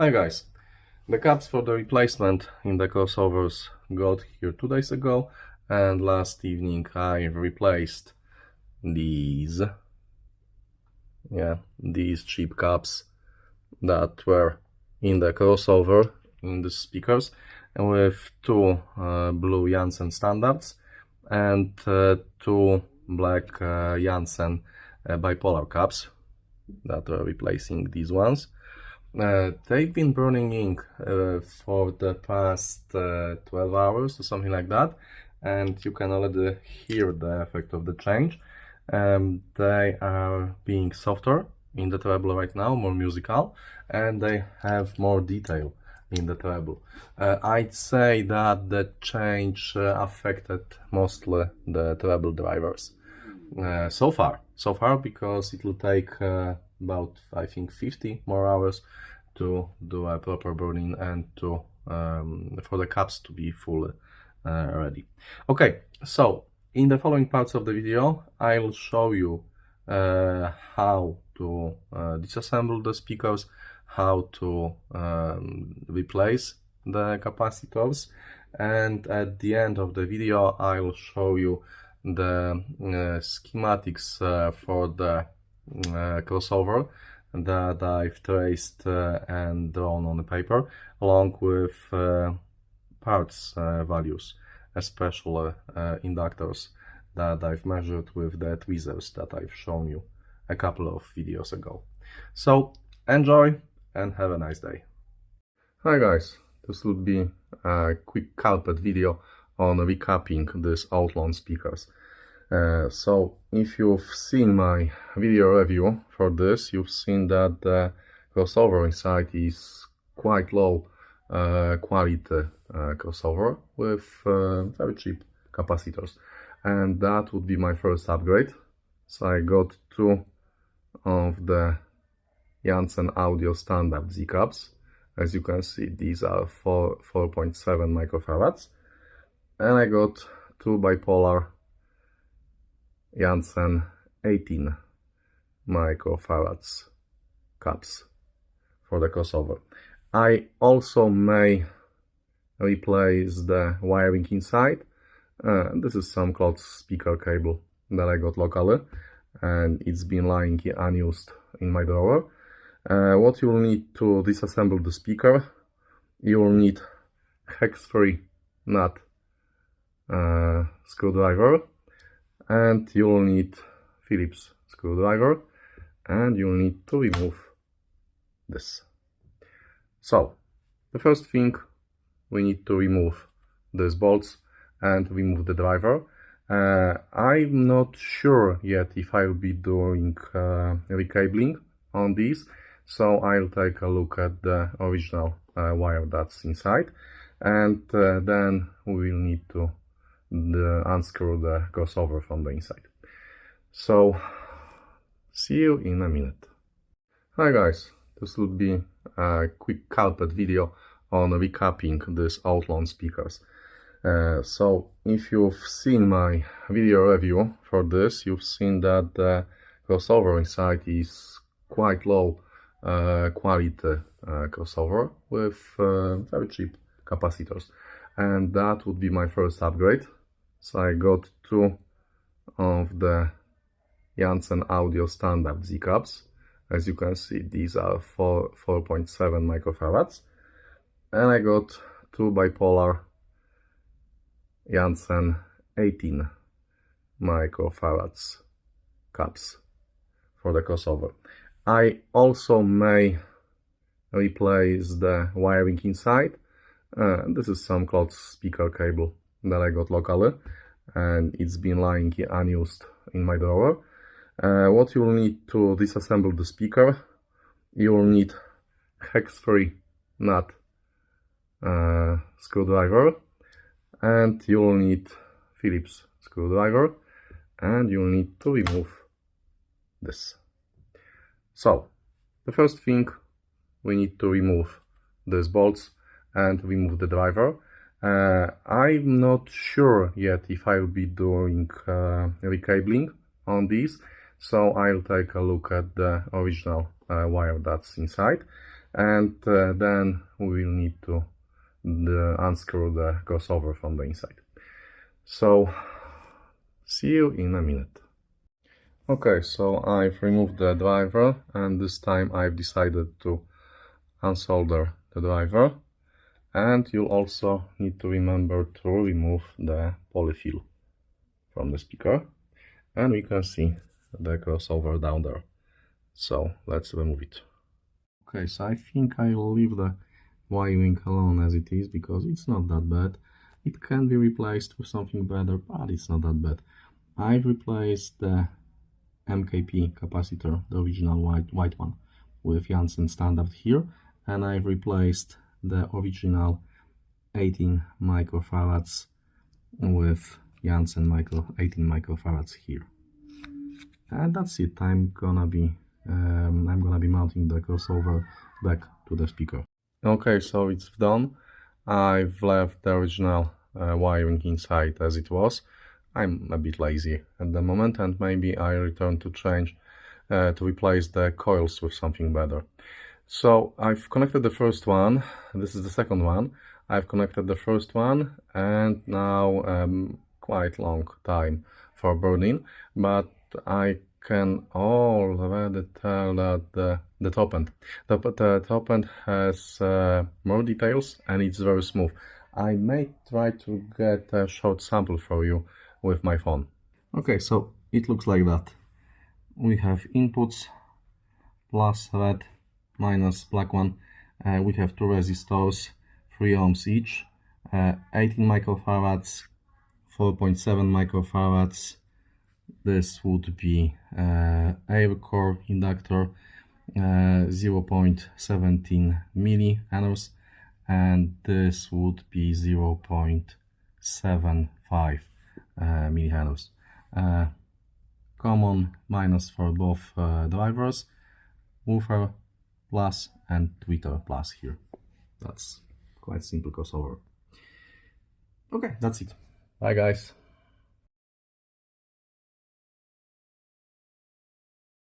Hi guys, the caps for the replacement in the crossovers got here 2 days ago, and last evening I replaced these cheap caps that were in the crossover in the speakers, with two blue Jantzen Standards and two black Jantzen bipolar caps that were replacing these ones. They've been burning ink for the past 12 hours or something like that, and you can already hear the effect of the change. They are being softer in the treble right now, more musical, and they have more detail in the treble. I'd say that the change affected mostly the treble drivers so far, because it will take about, I think, 50 more hours to do a proper burning and to for the caps to be fully ready. Okay, so in the following parts of the video I will show you how to disassemble the speakers, how to replace the capacitors, and at the end of the video I will show you the schematics for the crossover that I've traced and drawn on the paper, along with parts values, especially inductors that I've measured with the tweezers that I've shown you a couple of videos ago. So enjoy and have a nice day. Hi guys, this would be a quick carpet video on recapping these Oatlon speakers. So if you've seen my video review for this, you've seen that the crossover inside is quite low quality crossover with very cheap capacitors, and that would be my first upgrade. So I got two of the Jantzen Audio Standard Z caps. As you can see, these are 4.7 microfarads, and I got two bipolar Jantzen 18 microfarads caps for the crossover. I also may replace the wiring inside. This is some cloth speaker cable that I got locally, and it's been lying here unused in my drawer. What you'll need to disassemble the speaker: you'll need hex-free nut screwdriver, and you'll need Phillips screwdriver, and you'll need to remove this. So the first thing, we need to remove these bolts and remove the driver. I'm not sure yet if I'll be doing recabling on these, so I'll take a look at the original wire that's inside, and then we will need to unscrew the crossover from the inside. So see you in a minute. Hi guys, this would be a quick carpet video on recapping these Oatlon speakers. So if you've seen my video review for this, you've seen that the crossover inside is quite low quality crossover with very cheap capacitors, and that would be my first upgrade. So I got two of the Jantzen Audio Standard Z caps. As you can see, these are 4.7 microfarads, and I got two bipolar Jantzen 18 microfarads caps for the crossover. I also may replace the wiring inside. This is some cloth speaker cable that I got locally, and it's been lying here unused in my drawer. What you'll need to disassemble the speaker: you'll need hex-free nut screwdriver, and you'll need Phillips screwdriver, and you'll need to remove this. So the first thing, we need to remove these bolts and remove the driver. I'm not sure yet if I'll be doing recabling on these, so I'll take a look at the original wire that's inside, and then we will need to unscrew the crossover from the inside. So see you in a minute. Okay, so I've removed the driver, and this time I've decided to unsolder the driver, and you'll also need to remember to remove the polyfill from the speaker, and we can see the crossover down there. So let's remove it. Okay, so I think I will leave the wiring alone as it is, because it's not that bad. It can be replaced with something better, but it's not that bad. I've replaced the MKP capacitor, the original white one, with Jantzen Standard here, and I've replaced the original 18 microfarads with Jantzen 18 microfarads here. And that's it. I'm gonna be mounting the crossover back to the speaker. Okay, so it's done. I've left the original wiring inside as it was. I'm a bit lazy at the moment, and maybe I return to change to replace the coils with something better. So I've connected the first one. This is the second one. I've connected the first one, and now quite long time for burning, but I can already tell that the top end has more details, and it's very smooth. I may try to get a short sample for you with my phone. Okay, so it looks like that. We have inputs plus red, minus black one. We have two resistors, 3 ohms each, 18 microfarads, 4.7 microfarads. This would be air core inductor, 0.17 milliamps, and this would be 0.75 milliamps. Common minus for both drivers, woofer plus and tweeter plus here. That's quite simple crossover. Okay, that's it. Bye guys.